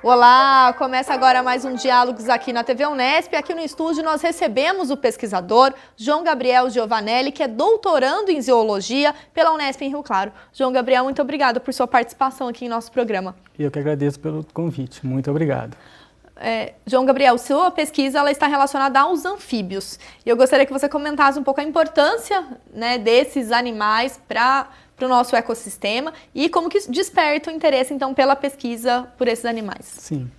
Olá, começa agora mais um Diálogos aqui na TV Unesp. Aqui no estúdio nós recebemos o pesquisador João Gabriel Giovanelli, que é doutorando em zoologia pela Unesp em Rio Claro. João Gabriel, muito obrigado por sua participação aqui em nosso programa. Eu que agradeço pelo convite, muito obrigado. João Gabriel, sua pesquisa ela está relacionada aos anfíbios. E eu gostaria que você comentasse um pouco a importância, né, desses animais para o nosso ecossistema e como que desperta o interesse, então, pela pesquisa por esses animais. Sim,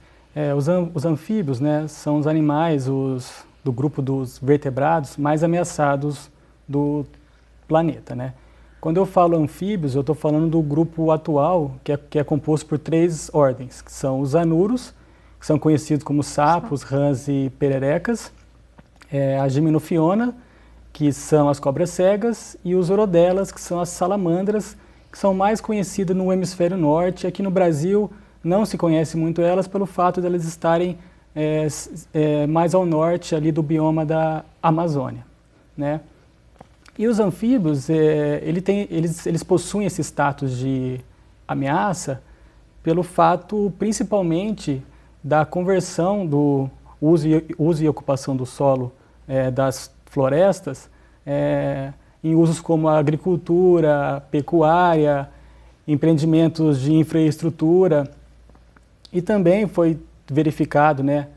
os anfíbios, né, são os animais do grupo dos vertebrados mais ameaçados do planeta, né? Quando eu falo anfíbios, eu estou falando do grupo atual, que é composto por 3 ordens, que são os anuros, que são conhecidos como sapos, rãs e pererecas, a gimnofiona, que são as cobras cegas, e os orodelas, que são as salamandras, que são mais conhecidas no hemisfério norte. Aqui no Brasil não se conhece muito elas pelo fato de elas estarem mais ao norte ali do bioma da Amazônia, né? E os anfíbios, eles possuem esse status de ameaça pelo fato, principalmente, da conversão do uso e ocupação do solo das florestas em usos como a agricultura, pecuária, empreendimentos de infraestrutura. E também foi verificado, né,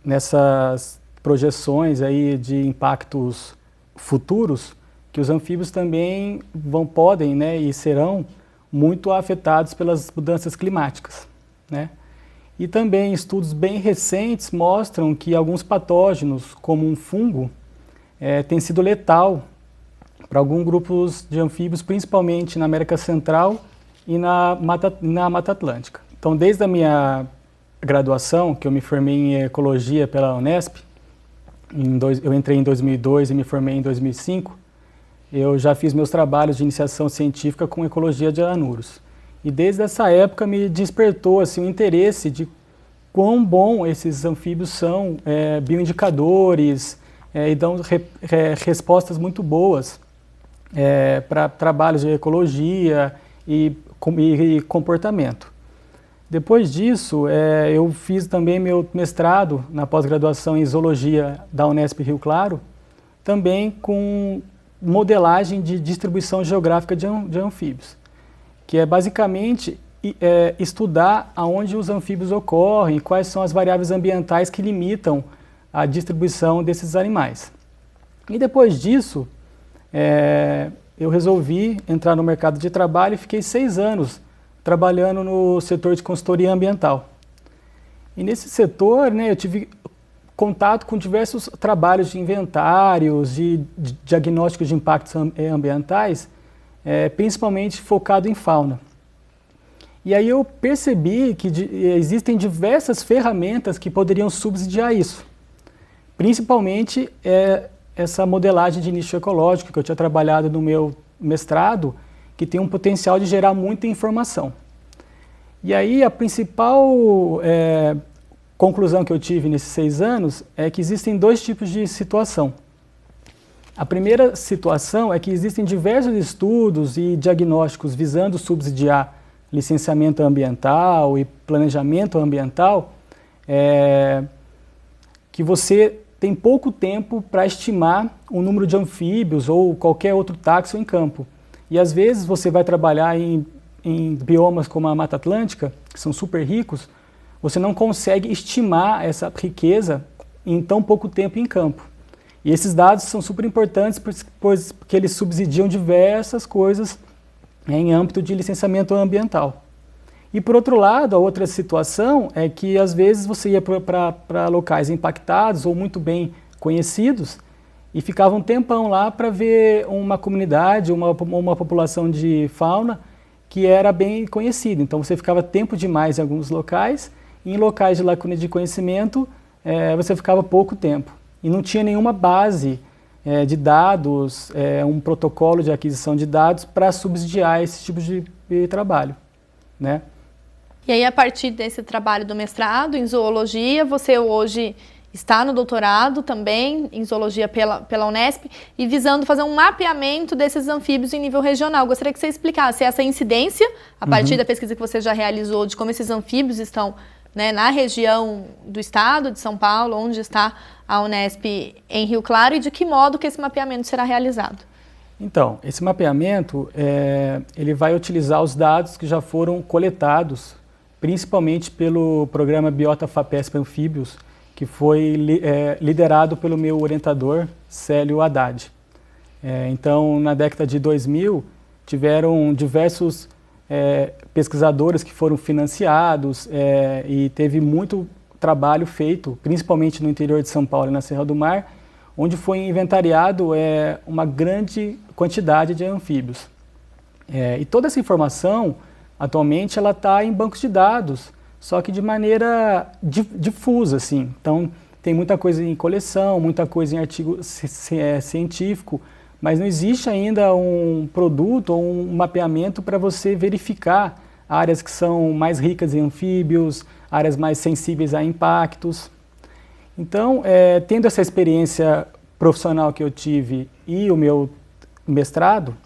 nessas projeções aí de impactos futuros, que os anfíbios também podem, né, e serão muito afetados pelas mudanças climáticas, né? E também estudos bem recentes mostram que alguns patógenos, como um fungo, tem sido letal para alguns grupos de anfíbios, principalmente na América Central e na Mata Atlântica. Então, desde a minha graduação, que eu me formei em Ecologia pela Unesp, eu entrei em 2002 e me formei em 2005, eu já fiz meus trabalhos de iniciação científica com Ecologia de anuros. E desde essa época me despertou assim, o interesse de quão bom esses anfíbios são, bioindicadores, e dão respostas muito boas para trabalhos de ecologia e comportamento. Depois disso, eu fiz também meu mestrado na pós-graduação em Zoologia da Unesp Rio Claro, também com modelagem de distribuição geográfica de anfíbios, que é basicamente estudar aonde os anfíbios ocorrem, quais são as variáveis ambientais que limitam a distribuição desses animais. E depois disso, eu resolvi entrar no mercado de trabalho e fiquei 6 anos trabalhando no setor de consultoria ambiental. E nesse setor, né, eu tive contato com diversos trabalhos de inventários, de diagnósticos de impactos ambientais, principalmente focado em fauna. E aí eu percebi que existem diversas ferramentas que poderiam subsidiar isso. Principalmente essa modelagem de nicho ecológico que eu tinha trabalhado no meu mestrado, que tem um potencial de gerar muita informação. E aí a principal conclusão que eu tive nesses 6 anos é que existem 2 tipos de situação. A primeira situação é que existem diversos estudos e diagnósticos visando subsidiar licenciamento ambiental e planejamento ambiental, que você tem pouco tempo para estimar o número de anfíbios ou qualquer outro táxon em campo. E às vezes você vai trabalhar em biomas como a Mata Atlântica, que são super ricos, você não consegue estimar essa riqueza em tão pouco tempo em campo. E esses dados são super importantes porque eles subsidiam diversas coisas em âmbito de licenciamento ambiental. E por outro lado, a outra situação é que às vezes você ia para locais impactados ou muito bem conhecidos e ficava um tempão lá para ver uma comunidade, uma população de fauna que era bem conhecida. Então você ficava tempo demais em alguns locais e em locais de lacuna de conhecimento você ficava pouco tempo. E não tinha nenhuma base de dados, um protocolo de aquisição de dados para subsidiar esse tipo de trabalho, né? E aí, a partir desse trabalho do mestrado em zoologia, você hoje está no doutorado também em zoologia pela Unesp e visando fazer um mapeamento desses anfíbios em nível regional. Gostaria que você explicasse essa incidência, a partir da pesquisa que você já realizou, de como esses anfíbios estão, né, na região do estado de São Paulo, onde está a Unesp em Rio Claro, e de que modo que esse mapeamento será realizado. Então, esse mapeamento, ele vai utilizar os dados que já foram coletados, principalmente pelo programa Biota FAPESP Anfíbios, que foi liderado pelo meu orientador, Célio Haddad. Então, na década de 2000, tiveram diversos pesquisadores que foram financiados e teve muito trabalho feito, principalmente no interior de São Paulo e na Serra do Mar, onde foi inventariado uma grande quantidade de anfíbios. E toda essa informação, atualmente, ela está em bancos de dados, só que de maneira difusa, assim. Então, tem muita coisa em coleção, muita coisa em artigo científico, mas não existe ainda um produto ou um mapeamento para você verificar áreas que são mais ricas em anfíbios, áreas mais sensíveis a impactos. Então, tendo essa experiência profissional que eu tive e o meu mestrado,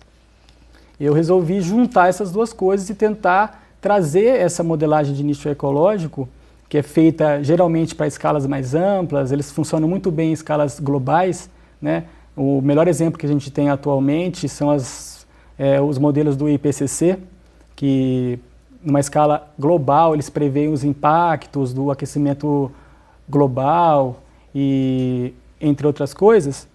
eu resolvi juntar essas duas coisas e tentar trazer essa modelagem de nicho ecológico, que é feita geralmente para escalas mais amplas, eles funcionam muito bem em escalas globais, né? O melhor exemplo que a gente tem atualmente são os modelos do IPCC, que numa escala global eles preveem os impactos do aquecimento global e entre outras coisas.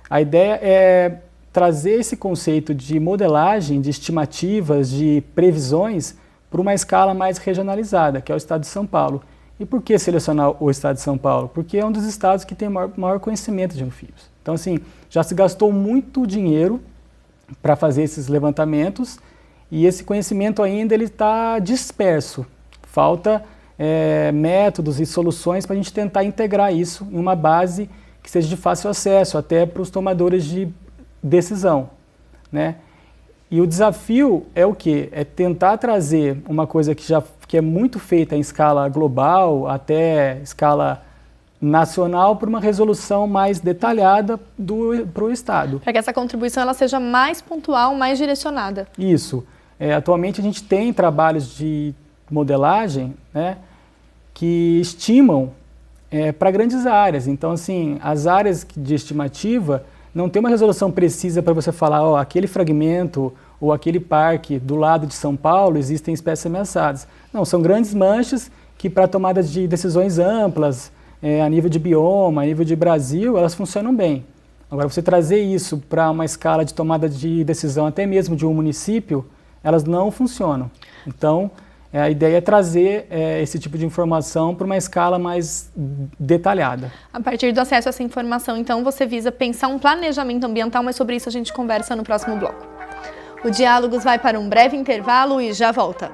A ideia é trazer esse conceito de modelagem, de estimativas, de previsões para uma escala mais regionalizada, que é o estado de São Paulo. E por que selecionar o estado de São Paulo? Porque é um dos estados que tem maior conhecimento de anfíbios. Então, assim, já se gastou muito dinheiro para fazer esses levantamentos e esse conhecimento ainda está disperso. Falta métodos e soluções para a gente tentar integrar isso em uma base que seja de fácil acesso, até para os tomadores de decisão, né? E o desafio é o quê? É tentar trazer uma coisa que é muito feita em escala global, até escala nacional, para uma resolução mais detalhada para o Estado. Para que essa contribuição ela seja mais pontual, mais direcionada. Isso. Atualmente a gente tem trabalhos de modelagem, né, que estimam para grandes áreas. Então, assim, as áreas de estimativa não tem uma resolução precisa para você falar, aquele fragmento ou aquele parque do lado de São Paulo existem espécies ameaçadas. Não, são grandes manchas que para tomadas de decisões amplas, a nível de bioma, a nível de Brasil, elas funcionam bem. Agora, você trazer isso para uma escala de tomada de decisão até mesmo de um município, elas não funcionam. Então, a ideia é trazer esse tipo de informação para uma escala mais detalhada. A partir do acesso a essa informação, então, você visa pensar um planejamento ambiental, mas sobre isso a gente conversa no próximo bloco. O Diálogos vai para um breve intervalo e já volta.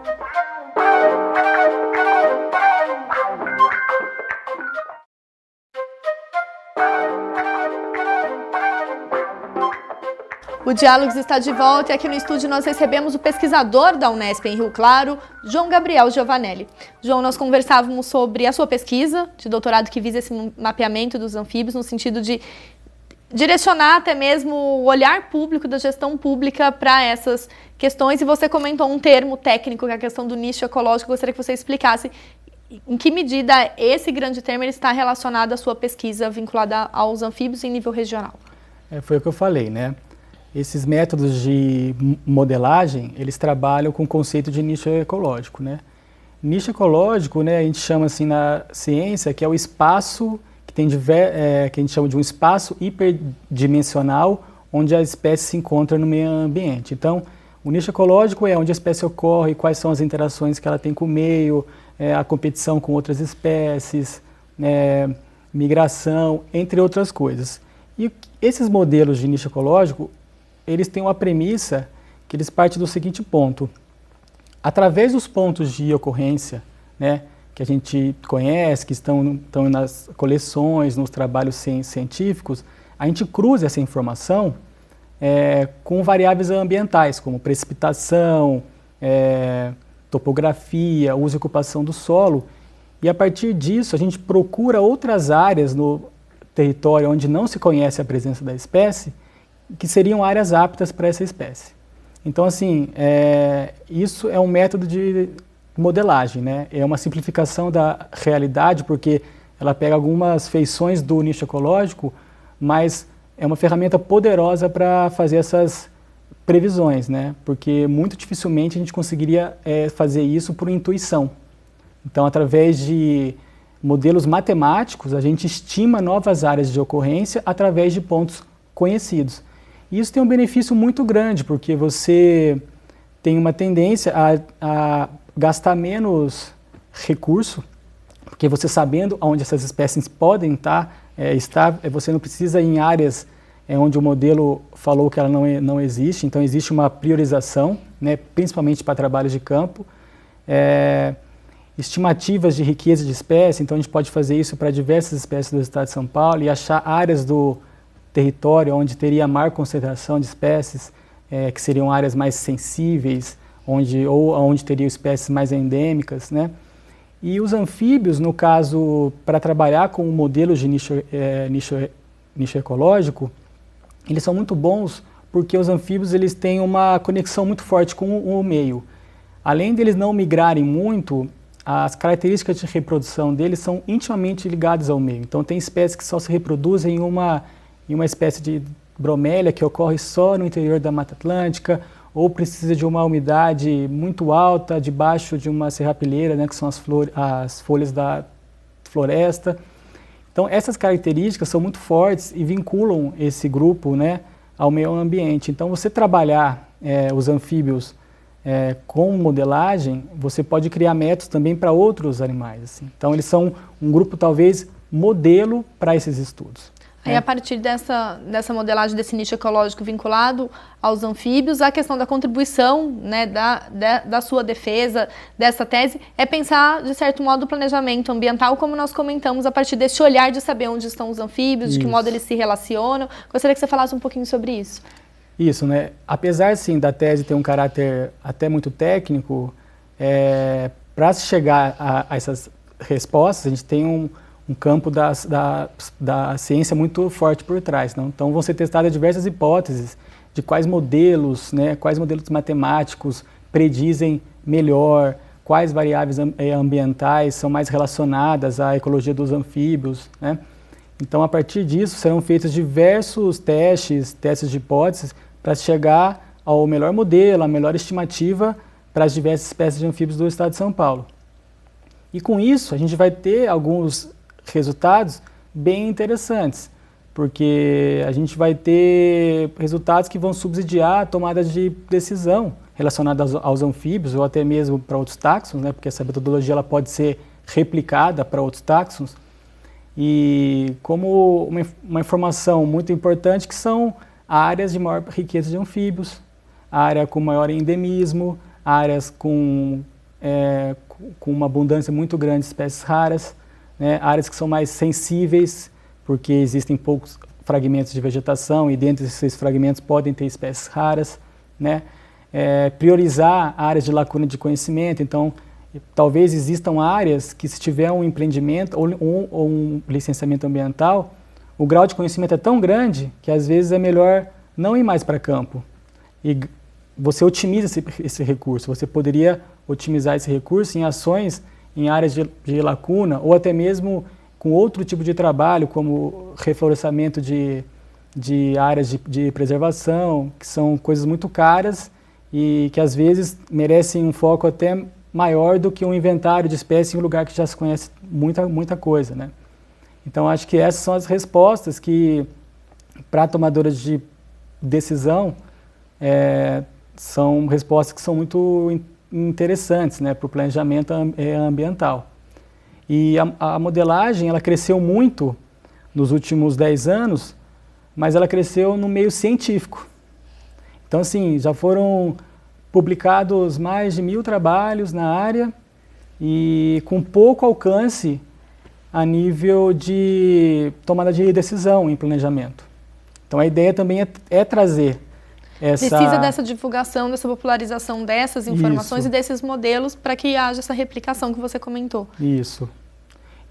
O Diálogos está de volta e aqui no estúdio nós recebemos o pesquisador da Unesp em Rio Claro, João Gabriel Giovanelli. João, nós conversávamos sobre a sua pesquisa de doutorado que visa esse mapeamento dos anfíbios no sentido de direcionar até mesmo o olhar público da gestão pública para essas questões, e você comentou um termo técnico, que é a questão do nicho ecológico. Eu gostaria que você explicasse em que medida esse grande termo ele está relacionado à sua pesquisa vinculada aos anfíbios em nível regional. Foi o que eu falei, né? Esses métodos de modelagem, eles trabalham com o conceito de nicho ecológico, né? Nicho ecológico, né, a gente chama assim na ciência, que é o espaço que tem que a gente chama de um espaço hiperdimensional onde a espécie se encontra no meio ambiente. Então, o nicho ecológico é onde a espécie ocorre, quais são as interações que ela tem com o meio, a competição com outras espécies, migração, entre outras coisas. E esses modelos de nicho ecológico, eles têm uma premissa que eles partem do seguinte ponto: através dos pontos de ocorrência, né, que a gente conhece, que estão nas coleções, nos trabalhos científicos, a gente cruza essa informação com variáveis ambientais, como precipitação, topografia, uso e ocupação do solo, E a partir disso, a gente procura outras áreas no território onde não se conhece a presença da espécie, que seriam áreas aptas para essa espécie. Então, assim, isso é um método de modelagem, né? É uma simplificação da realidade, porque ela pega algumas feições do nicho ecológico, mas é uma ferramenta poderosa para fazer essas previsões, né? Porque muito dificilmente a gente conseguiria fazer isso por intuição. Então, através de modelos matemáticos, a gente estima novas áreas de ocorrência através de pontos conhecidos. E isso tem um benefício muito grande, porque você tem uma tendência a gastar menos recurso, porque você sabendo onde essas espécies podem estar, você não precisa ir em áreas onde o modelo falou que ela não existe, então existe uma priorização, né, principalmente para trabalhos de campo. Estimativas de riqueza de espécie, então a gente pode fazer isso para diversas espécies do estado de São Paulo e achar áreas do território onde teria maior concentração de espécies, que seriam áreas mais sensíveis, ou onde teriam espécies mais endêmicas, né? E os anfíbios, no caso, para trabalhar com modelos de nicho ecológico, eles são muito bons porque os anfíbios eles têm uma conexão muito forte com o meio. Além deles não migrarem muito, as características de reprodução deles são intimamente ligadas ao meio. Então, tem espécies que só se reproduzem em uma espécie de bromélia que ocorre só no interior da Mata Atlântica, ou precisa de uma umidade muito alta debaixo de uma serrapilheira, né, que são as folhas da floresta. Então, essas características são muito fortes e vinculam esse grupo, né, ao meio ambiente. Então, você trabalhar os anfíbios com modelagem, você pode criar métodos também para outros animais. Assim. Então, eles são um grupo, talvez, modelo para esses estudos. Aí, a partir dessa modelagem desse nicho ecológico vinculado aos anfíbios, a questão da contribuição, né, da sua defesa, dessa tese, é pensar, de certo modo, o planejamento ambiental, como nós comentamos, a partir desse olhar de saber onde estão os anfíbios, de que modo eles se relacionam. Gostaria que você falasse um pouquinho sobre isso. Isso, né? Apesar, sim, da tese ter um caráter até muito técnico, para se chegar a essas respostas, a gente tem um campo da ciência muito forte por trás. Não? Então, vão ser testadas diversas hipóteses de quais modelos matemáticos predizem melhor, quais variáveis ambientais são mais relacionadas à ecologia dos anfíbios, né? Então, a partir disso, serão feitos diversos testes de hipóteses para chegar ao melhor modelo, a melhor estimativa para as diversas espécies de anfíbios do estado de São Paulo. E com isso, a gente vai ter alguns resultados bem interessantes, porque a gente vai ter resultados que vão subsidiar tomadas de decisão relacionadas aos anfíbios ou até mesmo para outros táxons, né, porque essa metodologia ela pode ser replicada para outros táxons. E como uma informação muito importante que são áreas de maior riqueza de anfíbios, área com maior endemismo, áreas com uma abundância muito grande de espécies raras, né, áreas que são mais sensíveis, porque existem poucos fragmentos de vegetação e dentro desses fragmentos podem ter espécies raras, né, priorizar áreas de lacuna de conhecimento. Então, talvez existam áreas que, se tiver um empreendimento ou um licenciamento ambiental, o grau de conhecimento é tão grande que às vezes é melhor não ir mais para campo. E você otimiza esse recurso, você poderia otimizar esse recurso em ações em áreas de lacuna ou até mesmo com outro tipo de trabalho, como reflorestamento de áreas de preservação, que são coisas muito caras e que às vezes merecem um foco até maior do que um inventário de espécies em um lugar que já se conhece muita coisa, né? Então, acho que essas são as respostas que, para tomadoras de decisão, são respostas que são muito interessantes, né, para o planejamento ambiental. E a modelagem, ela cresceu muito nos últimos 10 anos, mas ela cresceu no meio científico. Então, assim, já foram publicados mais de 1000 trabalhos na área e com pouco alcance a nível de tomada de decisão em planejamento. Então, a ideia também é trazer precisa dessa divulgação, dessa popularização dessas informações e desses modelos para que haja essa replicação que você comentou. Isso.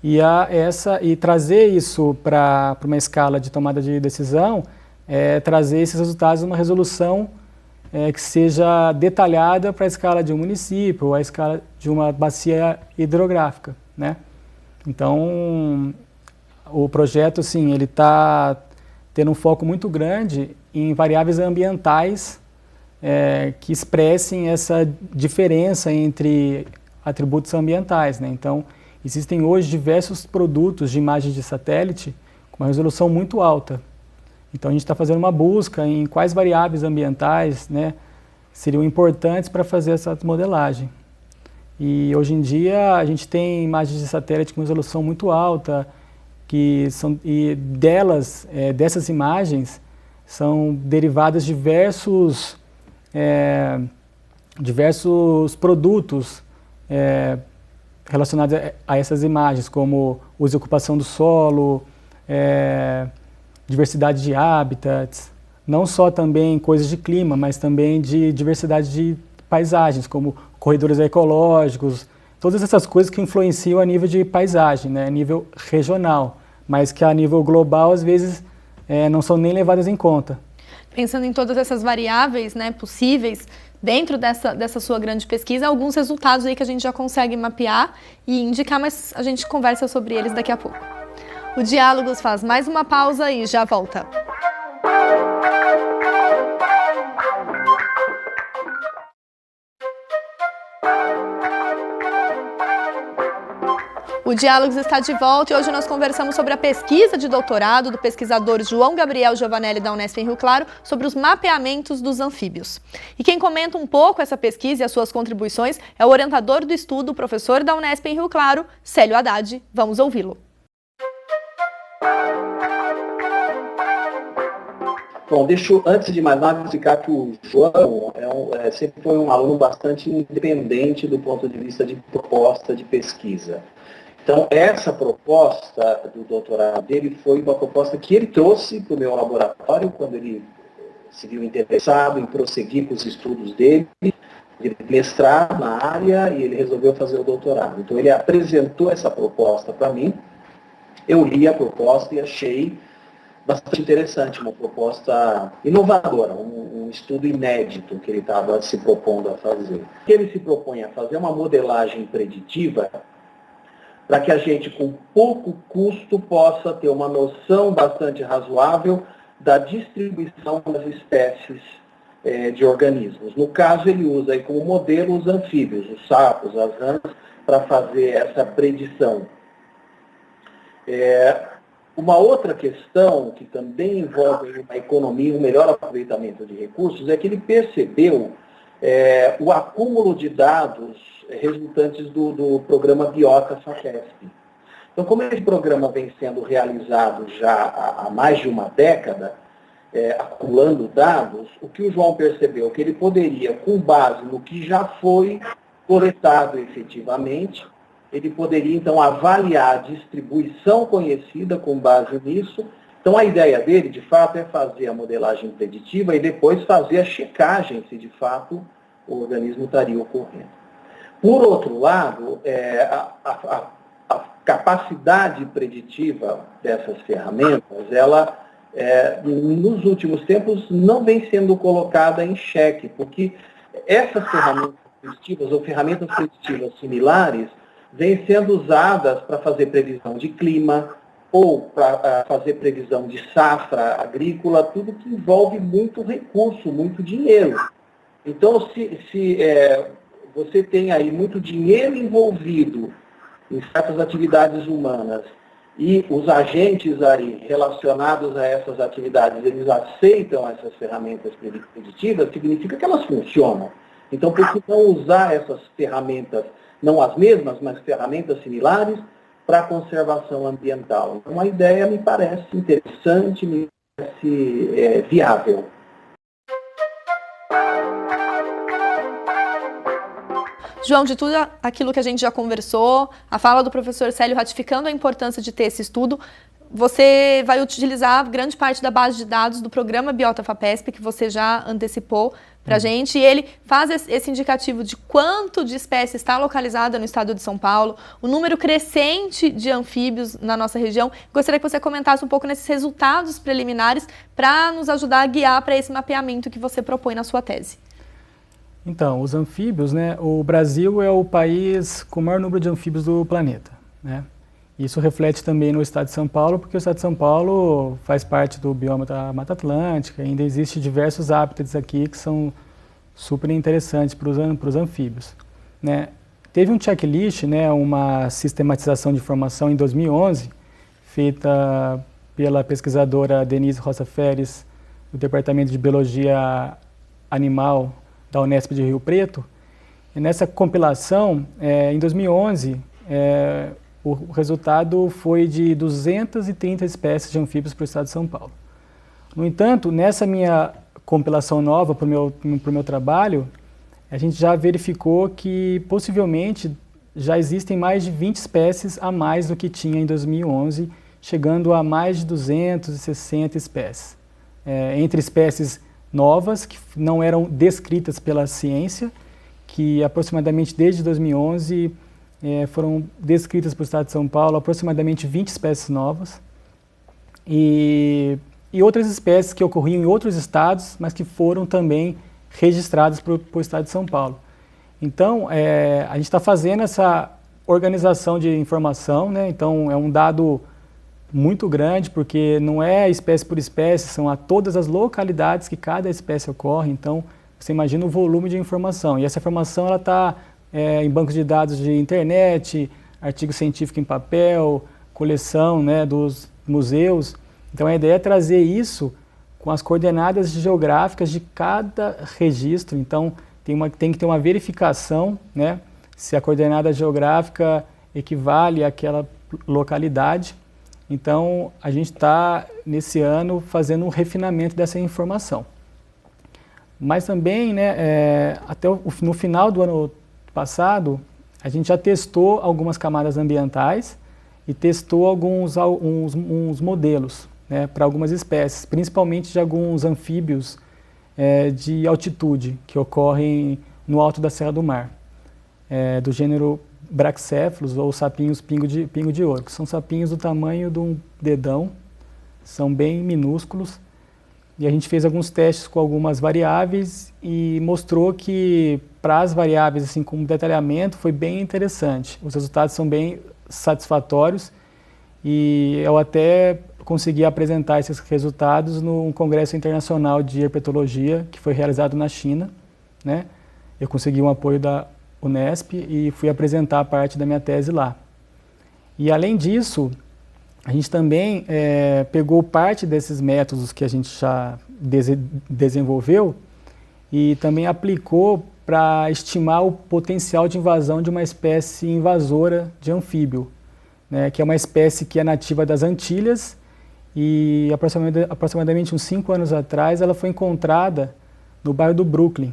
E trazer isso para uma escala de tomada de decisão, trazer esses resultados numa resolução que seja detalhada para a escala de um município ou a escala de uma bacia hidrográfica, né? Então, o projeto, assim, ele está tendo um foco muito grande em variáveis ambientais que expressem essa diferença entre atributos ambientais, né? Então, existem hoje diversos produtos de imagem de satélite com uma resolução muito alta. Então, a gente está fazendo uma busca em quais variáveis ambientais, né, seriam importantes para fazer essa modelagem. E hoje em dia a gente tem imagens de satélite com resolução muito alta, e dessas imagens são derivadas diversos produtos relacionados a essas imagens, como uso e ocupação do solo, diversidade de habitats, não só também coisas de clima, mas também de diversidade de paisagens, como corredores ecológicos, todas essas coisas que influenciam a nível de paisagem, né, a nível regional, mas que a nível global, às vezes, não são nem levadas em conta. Pensando em todas essas variáveis, né, possíveis, dentro dessa sua grande pesquisa, alguns resultados aí que a gente já consegue mapear e indicar, mas a gente conversa sobre eles daqui a pouco. O Diálogos faz mais uma pausa e já volta. O Diálogos está de volta e hoje nós conversamos sobre a pesquisa de doutorado do pesquisador João Gabriel Giovanelli da Unesp em Rio Claro sobre os mapeamentos dos anfíbios. E quem comenta um pouco essa pesquisa e as suas contribuições é o orientador do estudo, o professor da Unesp em Rio Claro, Célio Haddad. Vamos ouvi-lo. Bom, deixa eu, antes de mais nada, explicar que o João sempre foi um aluno bastante independente do ponto de vista de proposta de pesquisa. Então, essa proposta do doutorado dele foi uma proposta que ele trouxe para o meu laboratório, quando ele se viu interessado em prosseguir com os estudos dele, de mestrado na área, e ele resolveu fazer o doutorado. Então, ele apresentou essa proposta para mim, eu li a proposta e achei bastante interessante, uma proposta inovadora, um estudo inédito que ele estava se propondo a fazer. O que ele se propõe a fazer é uma modelagem preditiva para que a gente, com pouco custo, possa ter uma noção bastante razoável da distribuição das espécies de organismos. No caso, ele usa aí como modelo os anfíbios, os sapos, as rãs, para fazer essa predição. Uma outra questão que também envolve uma economia, um melhor aproveitamento de recursos, é que ele percebeu o acúmulo de dados resultantes do programa Biota-FAPESP. Então, como esse programa vem sendo realizado já há mais de uma década, acumulando dados, o que o João percebeu? Que ele poderia, com base no que já foi coletado efetivamente, ele poderia, então, avaliar a distribuição conhecida com base nisso. Então, a ideia dele, de fato, é fazer a modelagem preditiva e depois fazer a checagem se, de fato, o organismo estaria ocorrendo. Por outro lado, a capacidade preditiva dessas ferramentas, ela, nos últimos tempos, não vem sendo colocada em xeque, porque essas ferramentas preditivas ou ferramentas preditivas similares vêm sendo usadas para fazer previsão de clima ou para fazer previsão de safra agrícola, tudo que envolve muito recurso, muito dinheiro. Então, se você tem aí muito dinheiro envolvido em certas atividades humanas e os agentes aí relacionados a essas atividades, eles aceitam essas ferramentas preditivas, significa que elas funcionam. Então, por que não usar essas ferramentas, não as mesmas, mas ferramentas similares, para a conservação ambiental? Então, a ideia me parece interessante, me parece viável. João, de tudo aquilo que a gente já conversou, a fala do professor Célio ratificando a importância de ter esse estudo, você vai utilizar grande parte da base de dados do programa Biota-FAPESP, que você já antecipou, a gente, e ele faz esse indicativo de quanto de espécie está localizada no estado de São Paulo, o número crescente de anfíbios na nossa região. Gostaria que você comentasse um pouco nesses resultados preliminares para nos ajudar a guiar para esse mapeamento que você propõe na sua tese. Então, os anfíbios, né, o Brasil é o país com o maior número de anfíbios do planeta, né? Isso reflete também no estado de São Paulo, porque o estado de São Paulo faz parte do bioma da Mata Atlântica, ainda existem diversos hábitats aqui que são super interessantes para os anfíbios, né? Teve um checklist, né, uma sistematização de informação em 2011, feita pela pesquisadora Denise Rosa Feres, do Departamento de Biologia Animal da Unesp de Rio Preto. E nessa compilação, em 2011, o resultado foi de 230 espécies de anfíbios para o estado de São Paulo. No entanto, nessa minha compilação nova para o meu trabalho, a gente já verificou que possivelmente já existem mais de 20 espécies a mais do que tinha em 2011, chegando a mais de 260 espécies. Entre espécies novas, que não eram descritas pela ciência, que aproximadamente desde 2011 foram descritas para o estado de São Paulo aproximadamente 20 espécies novas, e outras espécies que ocorriam em outros estados, mas que foram também registradas para o estado de São Paulo. Então, a gente está fazendo essa organização de informação, né? Então é um dado muito grande, porque não é espécie por espécie, são a todas as localidades que cada espécie ocorre. Então, você imagina o volume de informação. E essa informação ela está em bancos de dados de internet, artigo científico em papel, coleção, né, dos museus. Então, a ideia é trazer isso com as coordenadas geográficas de cada registro. Então, tem que ter uma verificação, né, se a coordenada geográfica equivale àquela localidade. Então, a gente está, nesse ano, fazendo um refinamento dessa informação. Mas também, né, no final do ano passado, a gente já testou algumas camadas ambientais e testou uns modelos, né, para algumas espécies, principalmente de alguns anfíbios de altitude, que ocorrem no alto da Serra do Mar, do gênero Brachycephalus, ou sapinhos pingo de ouro, que são sapinhos do tamanho de um dedão, são bem minúsculos, e a gente fez alguns testes com algumas variáveis e mostrou que para as variáveis, assim, com detalhamento, foi bem interessante. Os resultados são bem satisfatórios e eu até consegui apresentar esses resultados num congresso internacional de herpetologia que foi realizado na China, né? Eu consegui um apoio da Unesp e fui apresentar parte da minha tese lá. E além disso, a gente também pegou parte desses métodos que a gente já desenvolveu e também aplicou para estimar o potencial de invasão de uma espécie invasora de anfíbio, né, que é uma espécie que é nativa das Antilhas e aproximadamente uns 5 anos atrás ela foi encontrada no bairro do Brooklyn,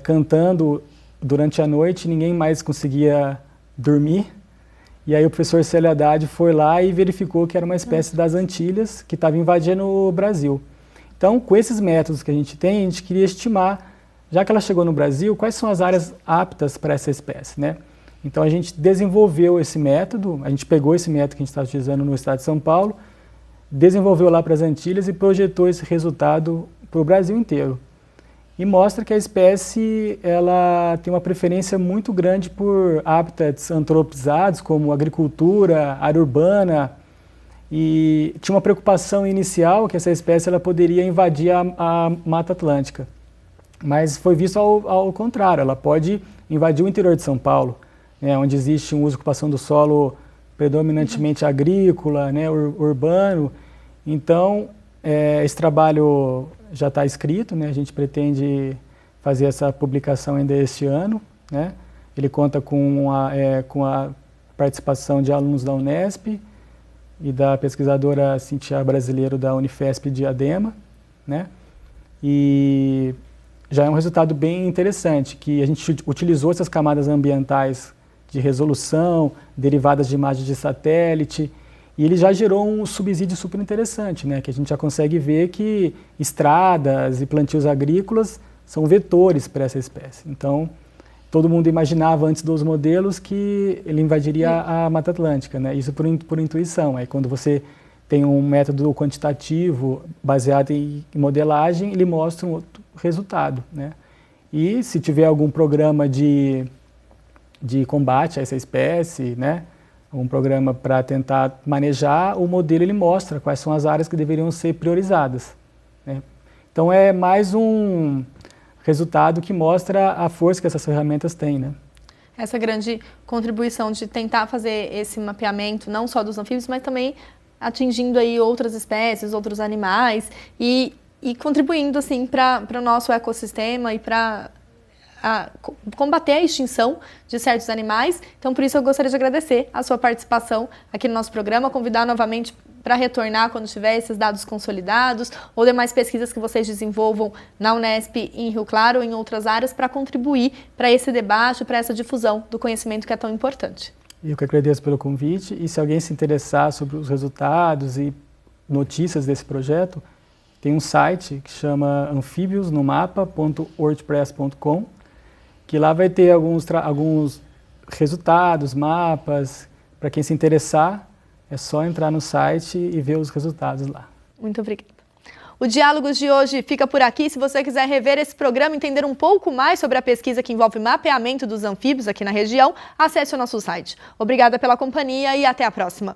cantando durante a noite, ninguém mais conseguia dormir. E aí o professor Célio Haddad foi lá e verificou que era uma espécie das Antilhas que estava invadindo o Brasil. Então, com esses métodos que a gente tem, a gente queria estimar, já que ela chegou no Brasil, quais são as áreas aptas para essa espécie, né? Então, a gente desenvolveu esse método, a gente pegou esse método que a gente está utilizando no estado de São Paulo, desenvolveu lá para as Antilhas e projetou esse resultado para o Brasil inteiro. E mostra que a espécie ela tem uma preferência muito grande por hábitats antropizados, como agricultura, área urbana, e tinha uma preocupação inicial que essa espécie ela poderia invadir a Mata Atlântica. Mas foi visto ao contrário, ela pode invadir o interior de São Paulo, né, onde existe um uso e ocupação do solo predominantemente agrícola, né, urbano. Então, esse trabalho já está escrito, né? A gente pretende fazer essa publicação ainda este ano, né? Ele conta com a participação de alunos da Unesp e da pesquisadora Cintia Brasileiro da Unifesp de Diadema, né? E já é um resultado bem interessante, que a gente utilizou essas camadas ambientais de resolução, derivadas de imagens de satélite, e ele já gerou um subsídio super interessante, né? Que a gente já consegue ver que estradas e plantios agrícolas são vetores para essa espécie. Então, todo mundo imaginava antes dos modelos que ele invadiria a Mata Atlântica, né? Isso por intuição. Aí quando você tem um método quantitativo baseado em modelagem, ele mostra um outro resultado, né? E se tiver algum programa de combate a essa espécie, né? Um programa para tentar manejar, o modelo ele mostra quais são as áreas que deveriam ser priorizadas, né? Então é mais um resultado que mostra a força que essas ferramentas têm, né? Essa grande contribuição de tentar fazer esse mapeamento, não só dos anfíbios, mas também atingindo aí outras espécies, outros animais e contribuindo assim para o nosso ecossistema e para combater a extinção de certos animais. Então, por isso, eu gostaria de agradecer a sua participação aqui no nosso programa, convidar novamente para retornar quando tiver esses dados consolidados ou demais pesquisas que vocês desenvolvam na Unesp em Rio Claro ou em outras áreas para contribuir para esse debate, para essa difusão do conhecimento que é tão importante. Eu que agradeço pelo convite e se alguém se interessar sobre os resultados e notícias desse projeto, tem um site que chama anfibiosnomapa.wordpress.com, que lá vai ter alguns resultados, mapas, para quem se interessar, é só entrar no site e ver os resultados lá. Muito obrigada. O Diálogos de hoje fica por aqui. Se você quiser rever esse programa, entender um pouco mais sobre a pesquisa que envolve mapeamento dos anfíbios aqui na região, acesse o nosso site. Obrigada pela companhia e até a próxima.